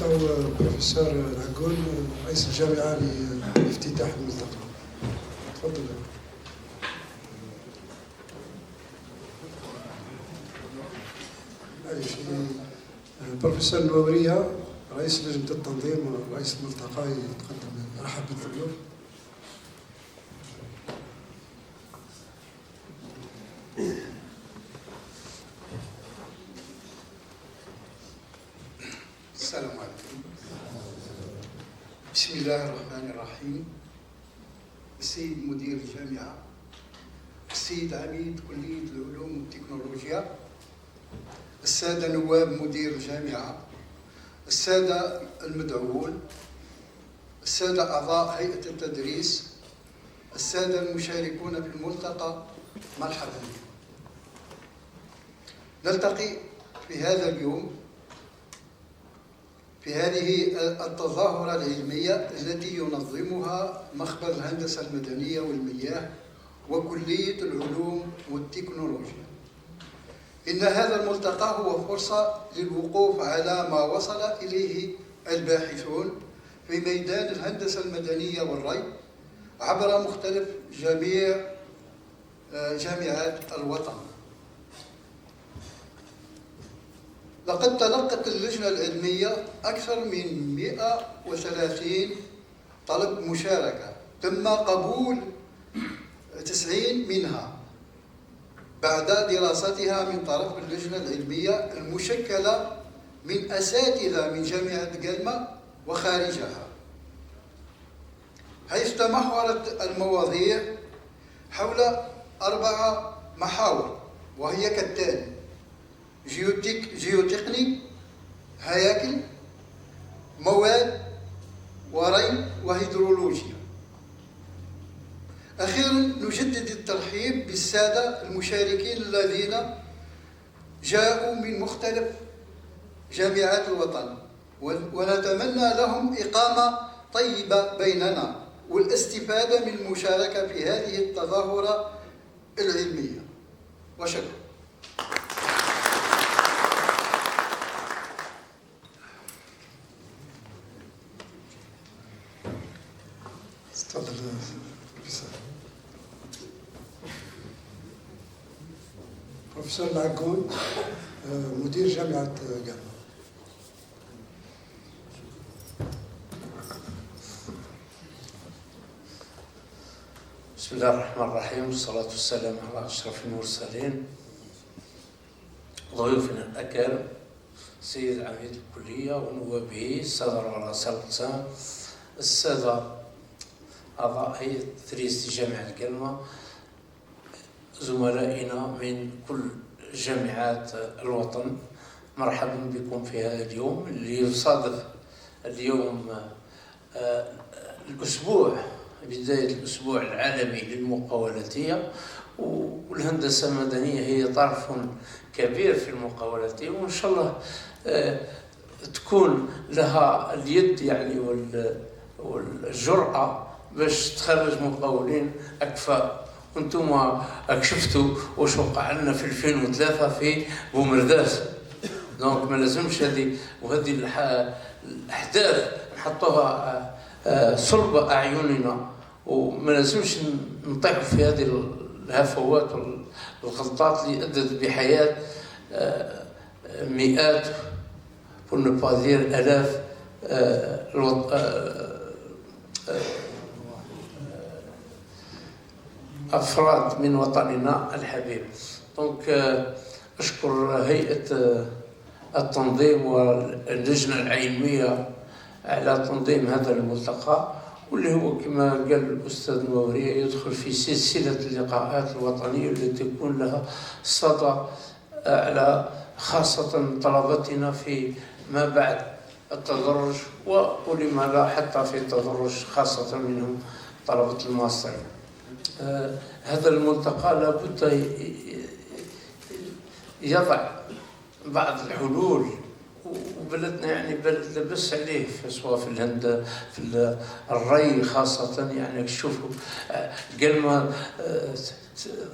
بروفيسور العقول رئيس الجامعة لافتتاح الملتقى. تفضل. البروفيسور النوورية رئيس لجنة التنظيم ورئيس الملتقى يتقدم. رحب بالضيوف. السلام عليكم. بسم الله الرحمن الرحيم. السيد مدير الجامعة، السيد عميد كلية العلوم والتكنولوجيا، السادة نواب مدير الجامعة، السادة المدعوون، السادة أعضاء هيئة التدريس، السادة المشاركون في الملتقى، مرحبا بكم. نلتقي في هذا اليوم في هذه التظاهرة العلمية التي ينظمها مخبر الهندسة المدنية والمياه وكلية العلوم والتكنولوجيا. إن هذا الملتقى هو فرصة للوقوف على ما وصل إليه الباحثون في ميدان الهندسة المدنية والري عبر مختلف جامعات الوطن. لقد تلقت اللجنة العلمية أكثر من 130 طلب مشاركة، تم قبول 90 منها بعد دراستها من طرف اللجنة العلمية المشكلة من أساتذة من جامعة قلمة وخارجها، حيث تمحورت المواضيع حول 4 محاور، وهي كالتالي: جيوتقني، هياكل، مواد، وري، وهيدرولوجيا. أخيرا نجدد الترحيب بالسادة المشاركين الذين جاءوا من مختلف جامعات الوطن، ونتمنى لهم إقامة طيبة بيننا والاستفادة من المشاركة في هذه التظاهرة العلمية. وشكرا. تفضل بروفيسور العقول مدير جامعة قلمة. بسم الله الرحمن الرحيم، والصلاة والسلام على أشرف المرسلين. ضيوفنا الأكارم، السيد عميد الكلية ونوابه، السادة رؤساء الأقسام، السادة أعضاء هيئة تدريس جامعة قلمة، زملائنا من كل جامعات الوطن، مرحبا بكم في هذا اليوم اللي يصادف اليوم الأسبوع، بداية الأسبوع العالمي للمقاولاتية، والهندسة المدنية هي طرف كبير في المقاولاتية، وإن شاء الله تكون لها اليد يعني والجرأة باش تخرج مقاولين أكفاء. وانتم شفتوا واش وقع لنا في 2003 في بومرداس، دونك ما لازمش هذه الأحداث نحطوها صلب أعيننا، وما لازمش نطيحوا في هذه الهفوات والغلطات اللي أدت بحياة مئات ونبادير آلاف أفراد من وطننا الحبيب. دونك أشكر هيئة التنظيم واللجنة العلمية على تنظيم هذا الملتقى، واللي هو كما قال الأستاذ النوورية يدخل في سلسلة اللقاءات الوطنية التي تكون لها صدى على خاصة طلبتنا في ما بعد التدرج، ولما لا حتى في التدرج خاصة منهم طلبة الماستر. هذا الملتقى لابد يضع بعض الحلول، وبلدنا يعني بلد لبس عليه سواء في الري خاصة. يعني شوفوا قلمة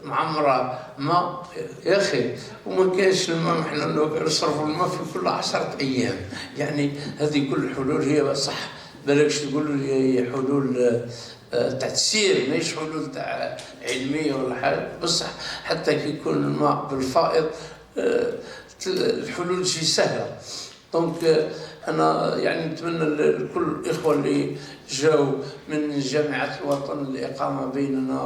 معمره ماء يا اخي، وما كاينش الماء، احنا نصرفوا الماء في كل 10 ايام. يعني هذه كل الحلول هي صح، بلاش تقولوا لي حلول تاع تسيير، ماهيش حلول تاع علميه ولا حاجه، بصح حتى كي يكون الماء بالفائض الحلول شي سهله. دونك انا يعني نتمنى لكل الاخوه اللي جاوا من جامعه الوطن الاقامه بيننا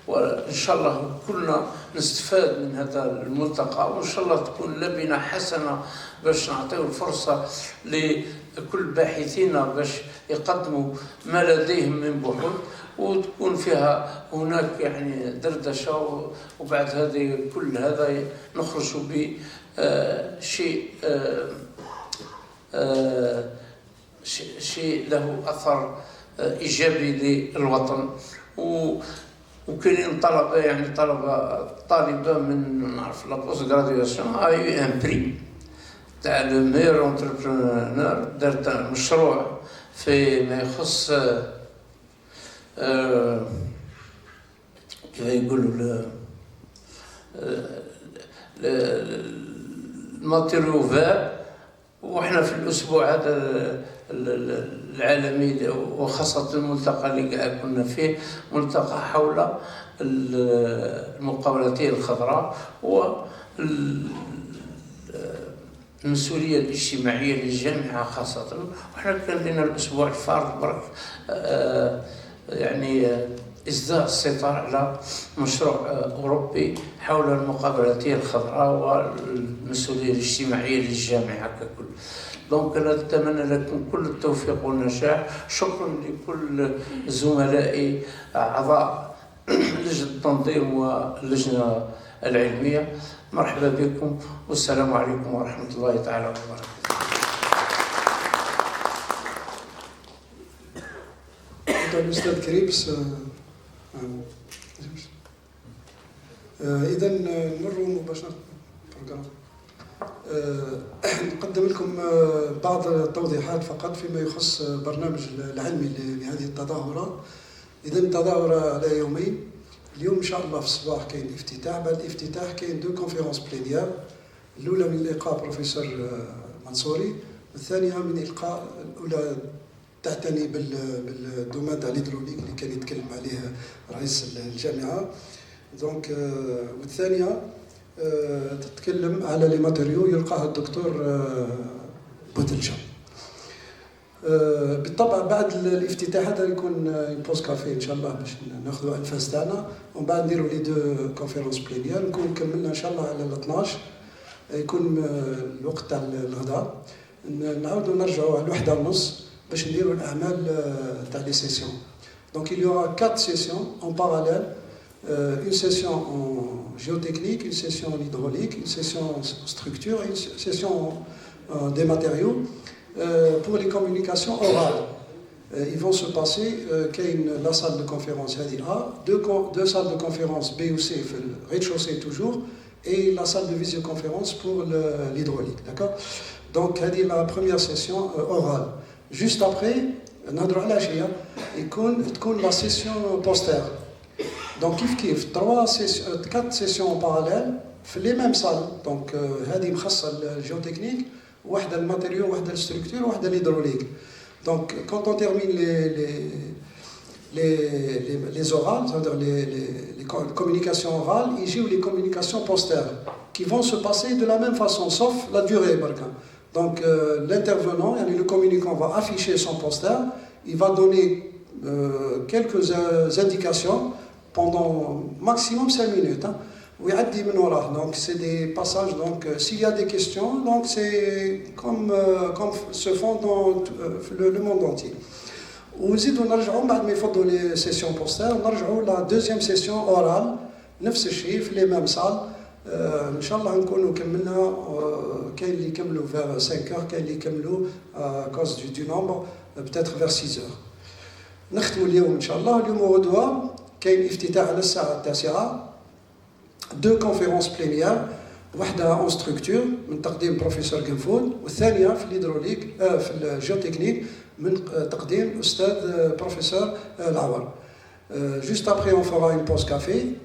وان شاء الله كلنا نستفاد من هذا الملتقى، وان شاء الله تكون لبنه حسنه باش نعطيو الفرصه لكل باحثين باش يقدموا ما لديهم من بحوث، وتكون فيها هناك يعني دردشه، وبعد هذه كل هذا نخرج بشيء شيء له اثر ايجابي للوطن. وكاينين طلبه، يعني طالبه من نعرف لا بوست غراديواسيون اي ان بري تاع لو ميور انتربرونور، دارت مشروع فيما يخص كيف يقولوا الماتيريو فير. وإحنا في الأسبوع هذا العالمي وخاصة الملتقى اللي كنا فيه، ملتقى حول المقاولتين الخضراء والمسؤولية الاجتماعية للجامعة خاصة. وإحنا كان لنا الأسبوع الفارق برك يعني إصداء الستار على مشروع أوروبي حول المقابلتين الخضراء والمسؤولية الاجتماعية للجامعة ككل. دونك أنا أتمنى لكم كل التوفيق والنجاح. شكرا لكل زملائي أعضاء لجنة التنظيم واللجنة العلمية، مرحبا بكم والسلام عليكم ورحمة الله تعالى وبركاته. الأستاذ كريبس. إذا نمروا مباشرة نقدم لكم بعض التوضيحات فقط فيما يخص برنامج العلمي لهذه التظاهرة. إذا التظاهرة على يومين، اليوم إن شاء الله في الصباح كاين افتتاح، بعد الافتتاح كاين 2 كونفيرونس بلينيير، الأولى من إلقاء بروفيسور منصوري، والثانية من إلقاء الأولى تعتني بالدومين تاع الهيدروليك اللي كان يتكلم عليه رئيس الجامعة. دونك والثانية تتكلم على لي ماتيريو يلقاها الدكتور بوتلجا. بالطبع بعد الافتتاح هذا يكون بوز كافي ان شاء الله باش ناخذوا انفاس تاعنا، ومن بعد نديروا لي 2 كونفيرونس بلينيير، نكون كملنا ان شاء الله على 12 يكون الوقت تاع الغداء، نعاودوا نرجعوا على 1:30 باش نديروا الاعمال تاع لي سيسيون. دونك il y aura 4 sessions en parallèle, une session en géotechnique, une session en hydraulique, une session en structure et une session des matériaux. Pour les communications orales, ils vont se passer la salle de conférence A, 2 salles de conférence B ou C, le rez-de-chaussée toujours, et la salle de visioconférence pour l'hydraulique. D'accord? Donc, c'est la première session orale. Juste après, نهضروا على شيء تكون la session poster. Donc كيف 4 sessions en parallèle في les mêmes salles. Donc هذه مخصصة للجيوتكنيك، واحدة الماتيريو، واحدة الستركتور، واحدة الهيدروليك. Donc quand on termine les orales, c'est-à-dire les communications orales, يجيو les communications postères qui vont se passer de la même façon sauf la durée بركا. Donc l'intervenant, le communicant va afficher son poster, il va donner quelques indications pendant maximum 5 minutes. ويعدي من وراه. Donc c'est des passages. Donc s'il y a des questions, donc c'est comme se font dans le monde entier. ونزيدوا نرجعوا بعد ما يفضوا لي سيسيون بوستر، نرجعوا لا دوزيام سيسيون اورال نفس الشيء في لي ميم سال. ان شاء الله نكونوا كملنا. كاين اللي يكملوا vers 5h، كاين اللي يكملوا à cause du nombre peut-être vers 6h. نختموا اليوم ان شاء الله. اليوم غدوه كاين افتتاح على الساعه 9، 2 conférences plénières، واحدة اون ستركتور من تقديم بروفيسور قنفود، والثانية في الهيدروليك في الجيوتكنيك من تقديم أستاذ بروفيسور العور. Juste après, on fera une pause café.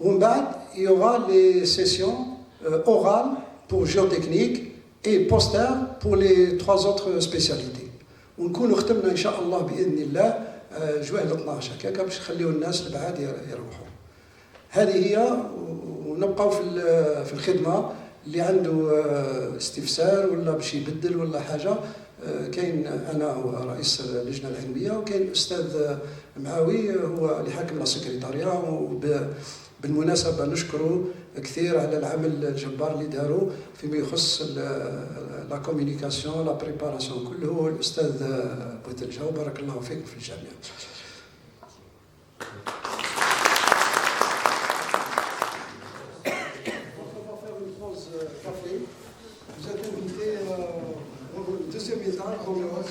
Il y aura les sessions orales pour géotechnique et posters pour les 3 autres spécialités. ونكونوا ختمنا ان شاء الله باذن الله جوع ل 12 هكاك باش نخليو الناس البعاد يروحوا. هذه هي، ونبقاو في الخدمه. اللي عنده استفسار ولا باش يبدل ولا حاجه، كاين انا رئيس اللجنه العلميه، وكاين الاستاذ معاوي هو اللي حاكم السكرتاريه. بالمناسبه نشكره كثير على العمل الجبار اللي داروا فيما يخص لا كوميونيكاسيون لا بريباراسيون كله، الاستاذ بوتلجا، وبارك الله فيكم في الجميع. Vous êtes invité au deuxième étage, on le voit.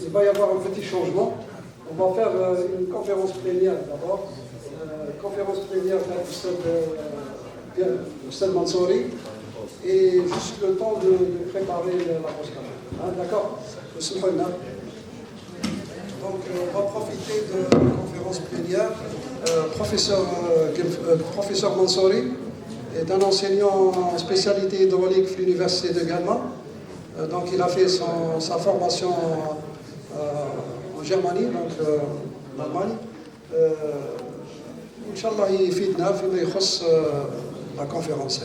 Il va y avoir un petit changement. On va faire une conférence plénière d'abord. Conférence plénière de l'Oustad Mansouri. Et juste le temps de préparer la pause. D'accord? Donc on va profiter de la conférence plénière. Professeur Mansouri est un enseignant en spécialité hydraulique à l'université de Galma. Donc il a fait sa formation en Germanie, donc en Allemagne. Inch'Allah يفيدنا فيما يخص la conférence.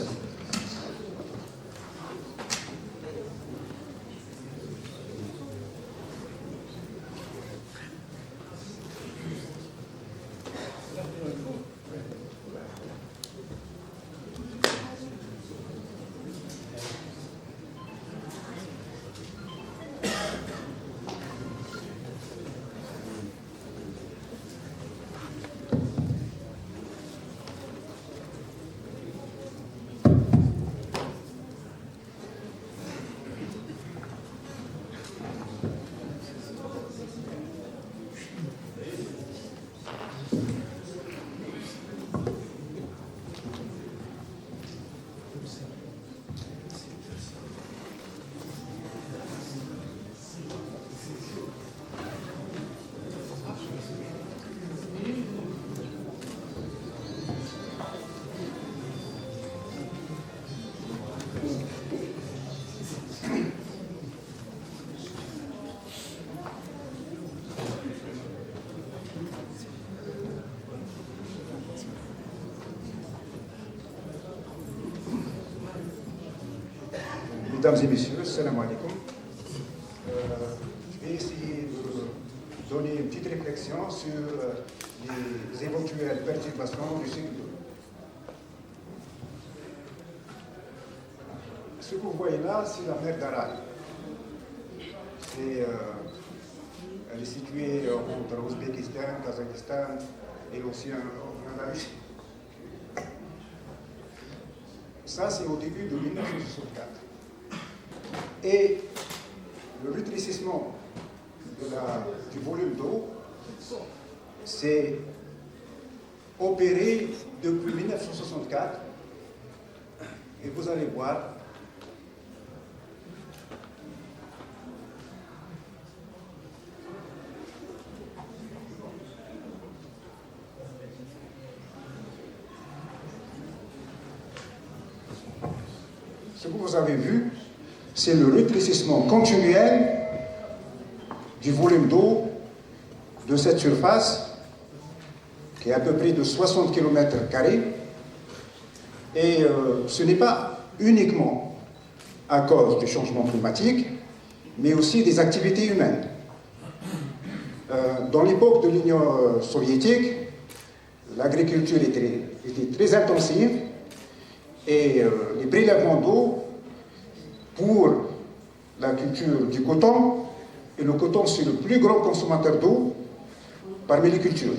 Mesdames et messieurs, salam alaikum. Je vais essayer de donner une petite réflexion sur les éventuelles perturbations du cycle de l'eau. Ce que vous voyez là, c'est la mer d'Aral. Elle est située entre l'Ouzbékistan, Kazakhstan et l'océan Atlantique. Ça, c'est au début de 1964. Et le rétrécissement du volume d'eau s'est opéré depuis 1964. Et vous allez voir ce que vous avez vu, c'est le rétrécissement continuel du volume d'eau de cette surface, qui est à peu près de 60 km². Et ce n'est pas uniquement à cause du changement climatique, mais aussi des activités humaines. Dans l'époque de l'Union soviétique, l'agriculture était très intensive et les prélèvements d'eau pour la culture du coton, et le coton c'est le plus grand consommateur d'eau parmi les cultures.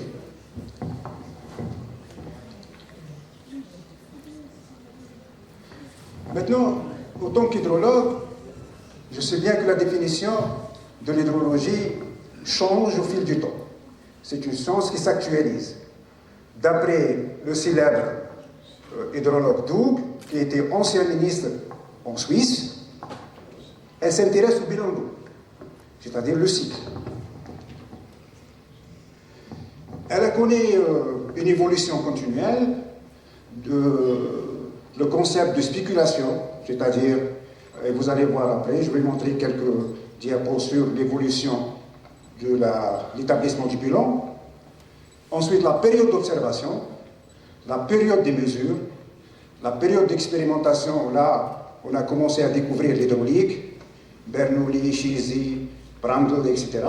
Maintenant, en tant qu'hydrologue, je sais bien que la définition de l'hydrologie change au fil du temps. C'est une science qui s'actualise. D'après le célèbre hydrologue Doug, qui était ancien ministre en Suisse, elle s'intéresse au bilan d'eau, c'est-à-dire le cycle. Elle a connu une évolution continuelle le concept de spéculation, c'est-à-dire, et vous allez voir après, je vais montrer quelques diapos sur l'évolution de l'établissement du bilan. Ensuite, la période d'observation, la période des mesures, la période d'expérimentation, là, on a commencé à découvrir l'hydraulique, Bernoulli, Chizy, Brandl, etc.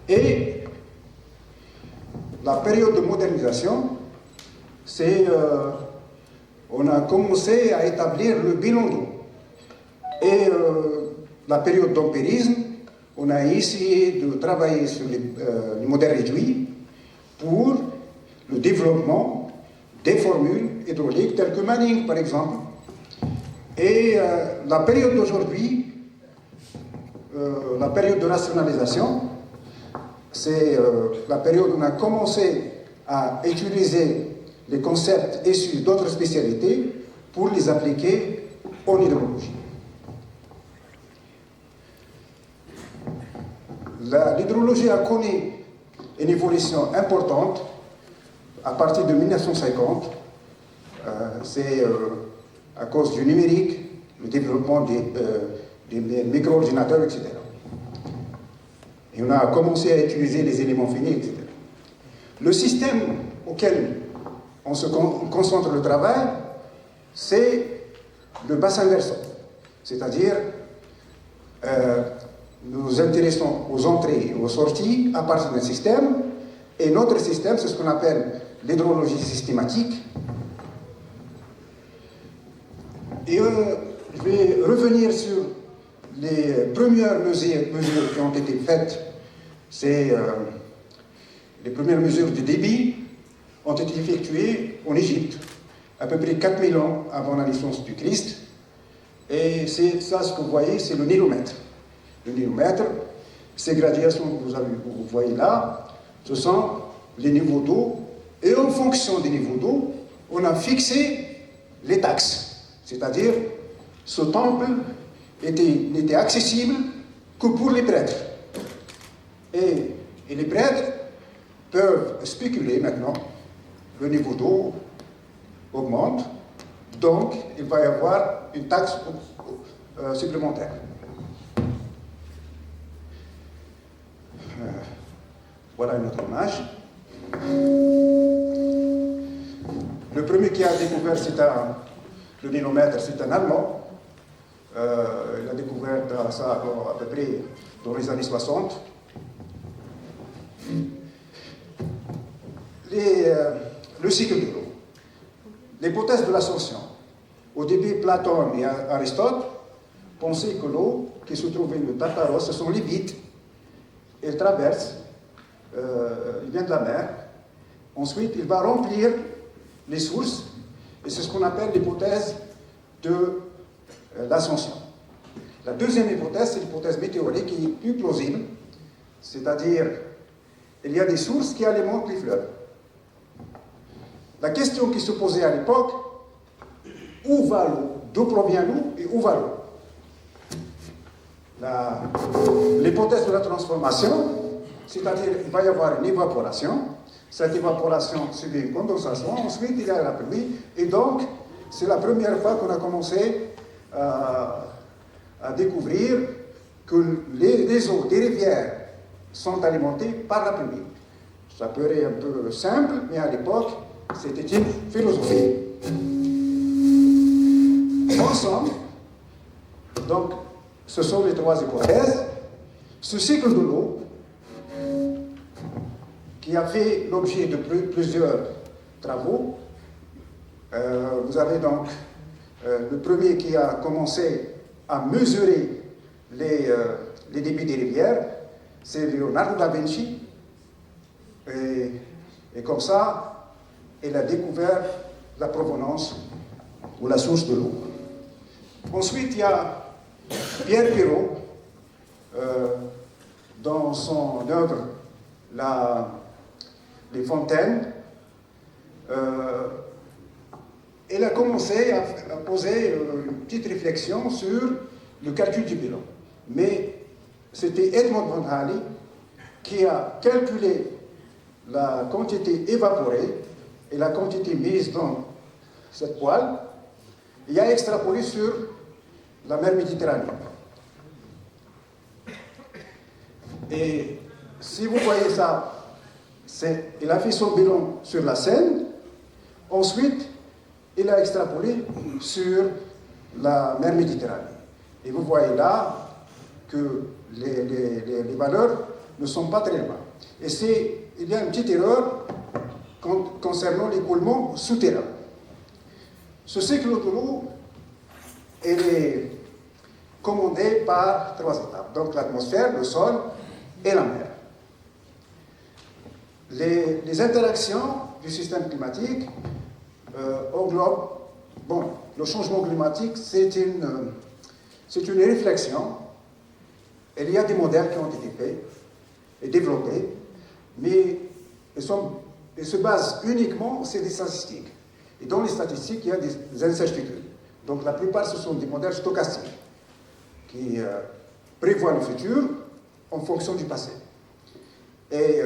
Et la période de modernisation, c'est on a commencé à établir le bilan d'eau. Et la période d'empirisme, on a essayé de travailler sur les modèles réduits pour le développement des formules hydrauliques telles que Manning, par exemple. Et la période d'aujourd'hui, la période de rationalisation, c'est la période où on a commencé à utiliser les concepts issus d'autres spécialités pour les appliquer en hydrologie. L'hydrologie a connu une évolution importante à partir de 1950. C'est à cause du numérique, le développement des micro-ordinateurs, etc. Et on a commencé à utiliser les éléments finis, etc. Le système auquel on se concentre le travail, c'est le bassin versant. C'est-à-dire, nous nous intéressons aux entrées et aux sorties à partir d'un système, et notre système, c'est ce qu'on appelle l'hydrologie systématique. Et je vais revenir sur les premières mesures qui ont été faites. C'est les premières mesures de débit ont été effectuées en Égypte, à peu près 4000 ans avant la naissance du Christ. Et c'est ça, ce que vous voyez, c'est le nilomètre. Le nilomètre, ces gradations que vous voyez là, ce sont les niveaux d'eau. Et en fonction des niveaux d'eau, on a fixé les taxes. C'est-à-dire, ce temple n'était accessible que pour les prêtres. Et les prêtres peuvent spéculer maintenant. Le niveau d'eau augmente, donc il va y avoir une taxe supplémentaire. Voilà une autre image. Le premier qui a découvert le nilomètre, c'est un Allemand. Il a découvert ça à peu près dans les années 60. Le cycle de l'eau. L'hypothèse de l'ascension. Au début, Platon et Aristote pensaient que l'eau qui se trouvait dans le Tartaros, ce sont les vides. Elle traverse, il vient de la mer. Ensuite, il va remplir les sources, et c'est ce qu'on appelle l'hypothèse de l'ascension. La deuxième hypothèse, c'est l'hypothèse météorique qui est plus plausible, c'est-à-dire, il y a des sources qui alimentent les fleuves. La question qui se posait à l'époque, où va l'eau? D'où provient l'eau et où va l'eau? L'hypothèse de la transformation, c'est-à-dire qu'il va y avoir une évaporation. Cette évaporation subit une condensation, ensuite il y a la pluie, et donc c'est la première fois qu'on a commencé à découvrir que les eaux des rivières sont alimentées par la pluie. Ça paraît un peu simple, mais à l'époque, c'était une philosophie. Ensemble, donc, ce sont les trois hypothèses. Ce cycle de l'eau, qui a fait l'objet de plusieurs travaux. Vous avez donc le premier qui a commencé à mesurer les débits des rivières, c'est Leonardo da Vinci. Et comme ça, il a découvert la provenance ou la source de l'eau. Ensuite, il y a Pierre Perrault, dans son œuvre Les Fontaines, elle a commencé à poser une petite réflexion sur le calcul du bilan. Mais c'était Edmond von Halley qui a calculé la quantité évaporée et la quantité mise dans cette poêle et a extrapolé sur la mer Méditerranée. Et si vous voyez ça, il a fait son bilan sur la Seine, ensuite il a extrapolé sur la mer Méditerranée. Et vous voyez là que les valeurs ne sont pas très loin. Et il y a une petite erreur concernant l'écoulement souterrain. Ce cycle de l'eau, il est commandé par 3 étapes. Donc l'atmosphère, le sol et la mer. Les interactions du système climatique englobent... Bon, le changement climatique, c'est une réflexion. Il y a des modèles qui ont été faits et développés, mais ils se basent uniquement sur des statistiques. Et dans les statistiques, il y a des incertitudes. Donc la plupart, ce sont des modèles stochastiques qui prévoient le futur en fonction du passé. Et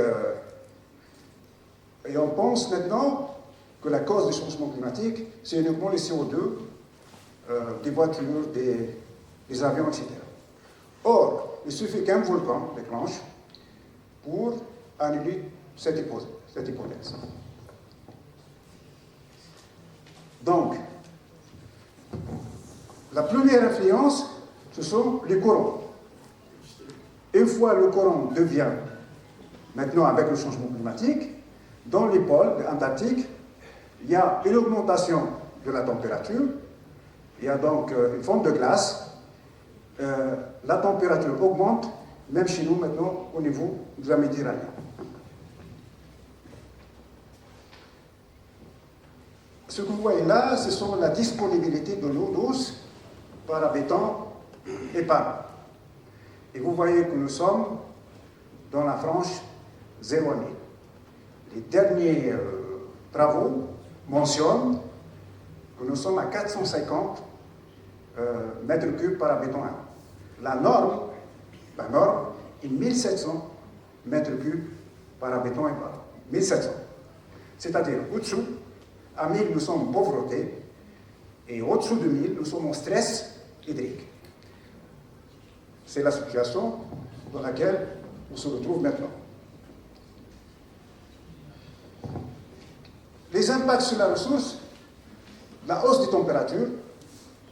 on pense maintenant que la cause du changement climatique, c'est uniquement le CO2 des voitures, des avions, etc. Or, il suffit qu'un volcan déclenche pour annuler cette hypothèse. Donc, la première influence, ce sont les courants. Une fois le courant devient, maintenant avec le changement climatique, dans les pôles antarctiques, il y a une augmentation de la température, il y a donc une fonte de glace, la température augmente, même chez nous maintenant, au niveau de la Méditerranée. Ce que vous voyez là, ce sont la disponibilité de l'eau douce par habitant et par an. Et vous voyez que nous sommes dans la frange 0 à 1000. Les derniers travaux mentionnent que nous sommes à 450 mètres cubes par habitant à an. La norme est 1700 mètres cubes par habitant et par an. 1700. C'est-à-dire au-dessous, à 1000, nous sommes en pauvreté, et au-dessous de 1000, nous sommes en stress hydrique. C'est la situation dans laquelle on se retrouve maintenant. Les impacts sur la ressource, la hausse des températures,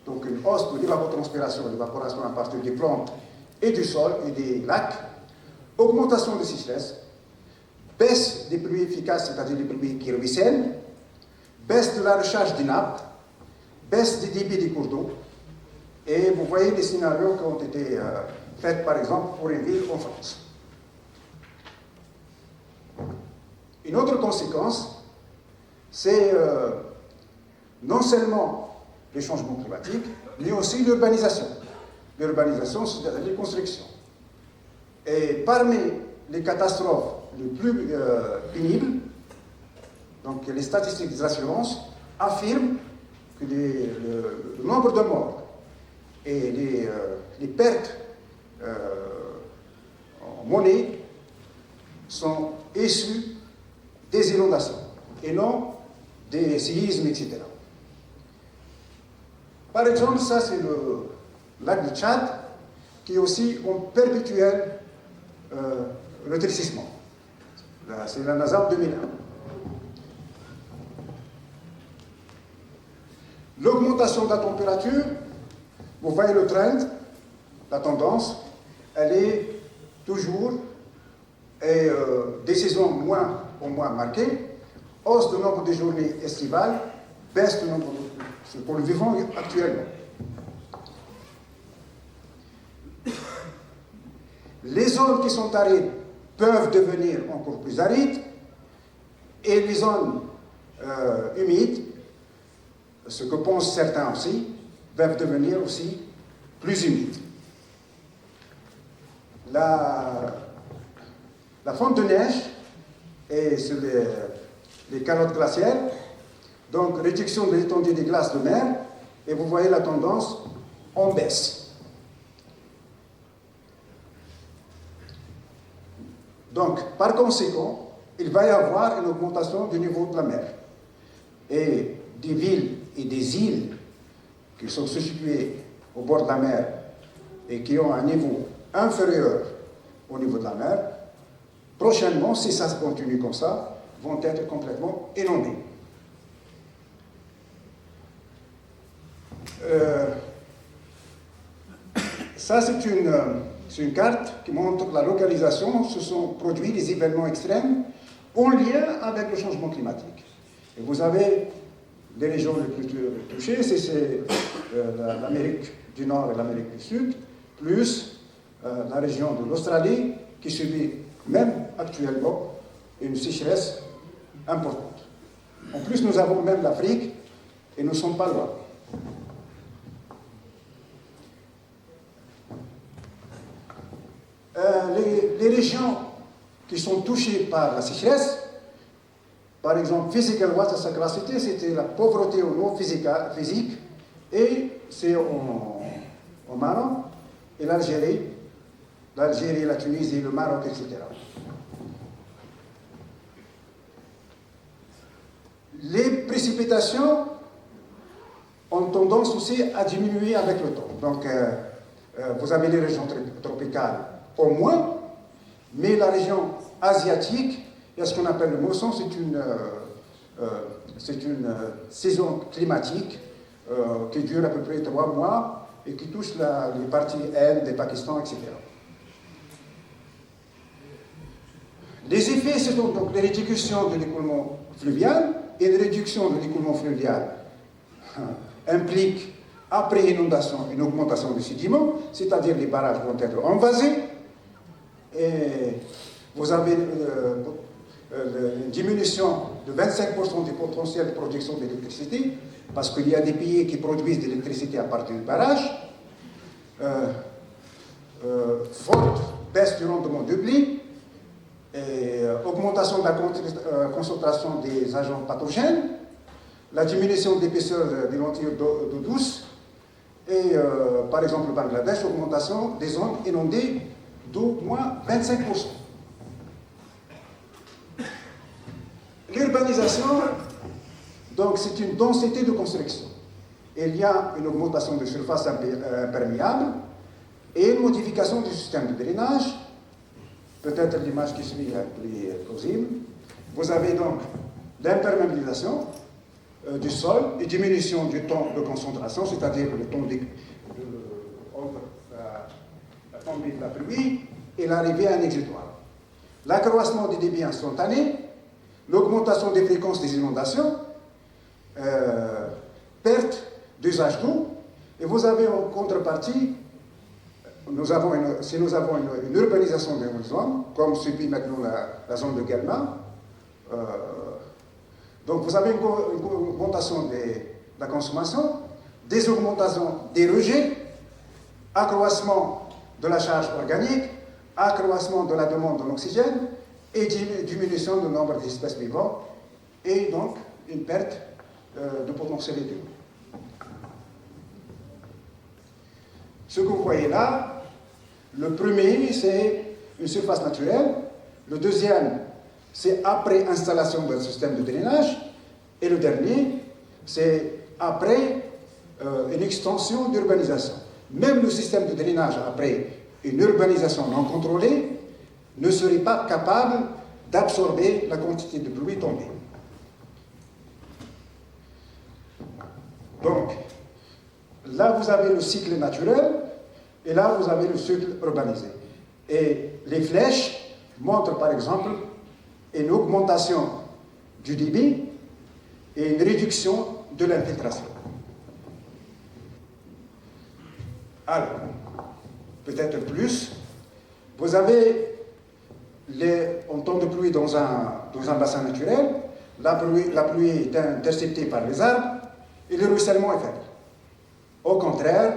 donc une hausse de l'évapotranspiration, l'évaporation à partir des plantes et du sol et des lacs, augmentation des sécheresses, baisse des pluies efficaces, c'est-à-dire des pluies qui ruissellent, baisse de la recharge des nappes, baisse des débits des cours d'eau, et vous voyez les scénarios qui ont été faits, par exemple, pour une ville en France. Une autre conséquence, c'est non seulement les changements climatiques, mais aussi l'urbanisation. L'urbanisation, c'est-à-dire les constructions. Et parmi les catastrophes les plus pénibles, donc les statistiques des assurances affirment que le nombre de morts et les pertes en monnaie sont issues des inondations et non des séismes, etc. Par exemple, ça c'est le lac du Tchad qui est aussi en perpétuel rétrécissement. C'est la NASAP 2001. L'augmentation de la température, vous voyez le trend, la tendance, elle est toujours des saisons moins ou moins marquées, hausse du nombre de journées estivales, baisse du nombre de... pour le vivant actuellement. Les zones qui sont arides peuvent devenir encore plus arides et les zones humides, ce que pensent certains aussi, peuvent devenir aussi plus humides. La fonte de neige et sur les calottes glaciaires Donc, réduction de l'étendue des glaces de mer, et vous voyez la tendance en baisse. Donc, par conséquent, il va y avoir une augmentation du niveau de la mer. Et des villes et des îles qui sont situées au bord de la mer et qui ont un niveau inférieur au niveau de la mer, prochainement, si ça se continue comme ça, vont être complètement inondées. Ça, c'est une carte qui montre la localisation où se sont produits des événements extrêmes en lien avec le changement climatique. Et vous avez les régions les plus touchées, c'est l'Amérique du Nord et l'Amérique du Sud, plus la région de l'Australie qui subit même actuellement une sécheresse importante. En plus, nous avons même l'Afrique et nous ne sommes pas loin. Les régions qui sont touchées par la sécheresse, par exemple, physical water scarcity, c'était la pauvreté en eau physique, et c'est au Maroc et l'Algérie, la Tunisie, le Maroc, etc. Les précipitations ont tendance aussi à diminuer avec le temps. Donc, vous avez les régions tropicales au moins, mais la région asiatique, il y a ce qu'on appelle le mousson, c'est une saison climatique qui dure à peu près 3 mois et qui touche les parties Inde, et Pakistan, etc. Les effets, c'est donc les réductions de l'écoulement fluvial, et une réduction de l'écoulement fluvial implique, après inondation, une augmentation du sédiment, c'est-à-dire les barrages vont être envasés, et vous avez une diminution de 25% du potentiel de production d'électricité, parce qu'il y a des pays qui produisent de l'électricité à partir du barrage, forte baisse du rendement du blé, et augmentation de la concentration des agents pathogènes, la diminution de l'épaisseur des lentilles d'eau douce, et par exemple le Bangladesh, augmentation des zones inondées d'au moins 25%. L'urbanisation, donc, c'est une densité de construction. Il y a une augmentation de surface imperméable et une modification du système de drainage. Peut-être l'image qui suit est plus plausible. Vous avez donc l'imperméabilisation du sol et diminution du temps de concentration, c'est-à-dire le temps entre la tombée de la pluie et l'arrivée à un exutoire. L'accroissement des débits instantanés, l'augmentation des fréquences des inondations, perte d'usage d'eau, et vous avez en contrepartie, si nous avons une urbanisation des zones, comme subit maintenant la zone de Guelma, donc vous avez une augmentation de la consommation, des augmentations des rejets, accroissement de la charge organique, accroissement de la demande en oxygène et diminution du nombre d'espèces vivantes et donc une perte de potentialité. Ce que vous voyez là, le premier c'est une surface naturelle, le deuxième c'est après installation d'un système de drainage et le dernier c'est après une extension d'urbanisation. Même le système de drainage après une urbanisation non contrôlée ne serait pas capable d'absorber la quantité de pluie tombée. Donc, là vous avez le cycle naturel et là vous avez le cycle urbanisé. Et les flèches montrent par exemple une augmentation du débit et une réduction de l'infiltration. Alors, peut-être plus, vous avez en temps de pluie dans un bassin naturel, la pluie est interceptée par les arbres et le ruissellement est faible. Au contraire,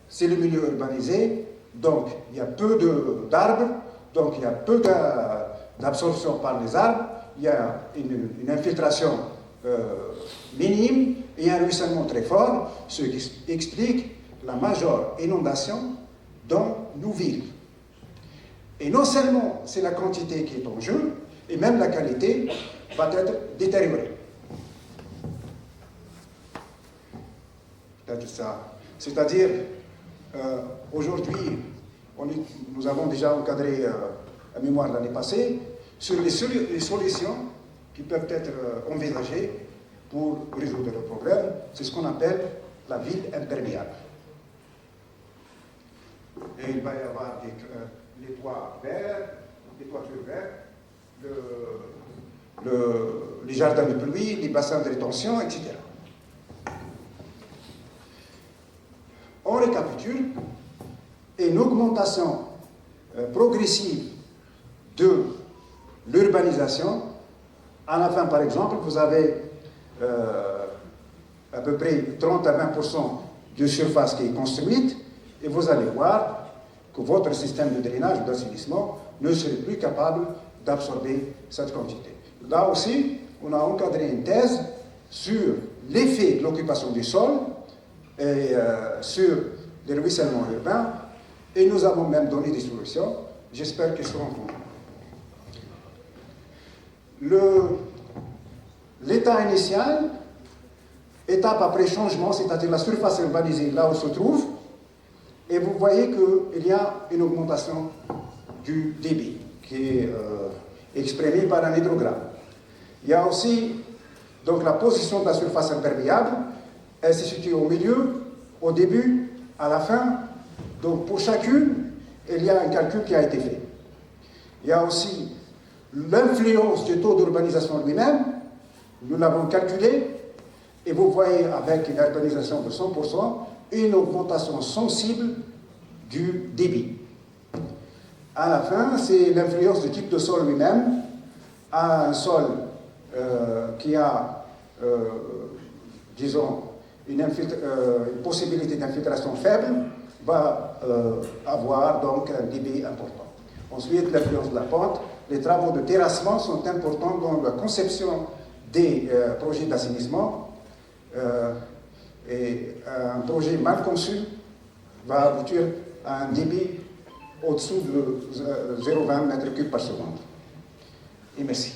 c'est le milieu urbanisé, donc il y a peu d'arbres, donc il y a peu d'absorption par les arbres, il y a une infiltration minime et un ruissellement très fort, ce qui explique la majeure inondation dans nos villes. Et non seulement c'est la quantité qui est en jeu, et même la qualité va être détériorée. C'est-à-dire, aujourd'hui, nous avons déjà encadré la mémoire l'année passée sur les solutions qui peuvent être envisagées pour résoudre le problème. C'est ce qu'on appelle la ville imperméable. Et il va y avoir les toits verts, les toitures vertes, les jardins de pluie, les bassins de rétention, etc. On récapitule, une augmentation progressive de l'urbanisation. À la fin, par exemple, vous avez à peu près 30 à 20% de surface qui est construite, et vous allez voir que votre système de drainage ou d'assainissement ne serait plus capable d'absorber cette quantité. Là aussi, on a encadré une thèse sur l'effet de l'occupation du sol et sur les ruissellements urbains, et nous avons même donné des solutions. J'espère qu'elles seront entendues. L'état initial, étape après changement, c'est-à-dire la surface urbanisée là où se trouve, et vous voyez qu'il y a une augmentation du débit qui est exprimée par un hydrogramme. Il y a aussi donc la position de la surface imperméable, elle se situe au milieu, au début, à la fin. Donc pour chacune, il y a un calcul qui a été fait. Il y a aussi l'influence du taux d'urbanisation lui-même, nous l'avons calculé, et vous voyez avec une urbanisation de 100%, une augmentation sensible du débit. À la fin, c'est l'influence du type de sol lui-même. À un sol qui a, disons, une possibilité d'infiltration faible, va avoir donc un débit important. Ensuite, l'influence de la pente. Les travaux de terrassement sont importants dans la conception des projets d'assainissement. Et un projet mal conçu va aboutir à un débit au-dessous de 0,20 m3 par seconde. Et merci.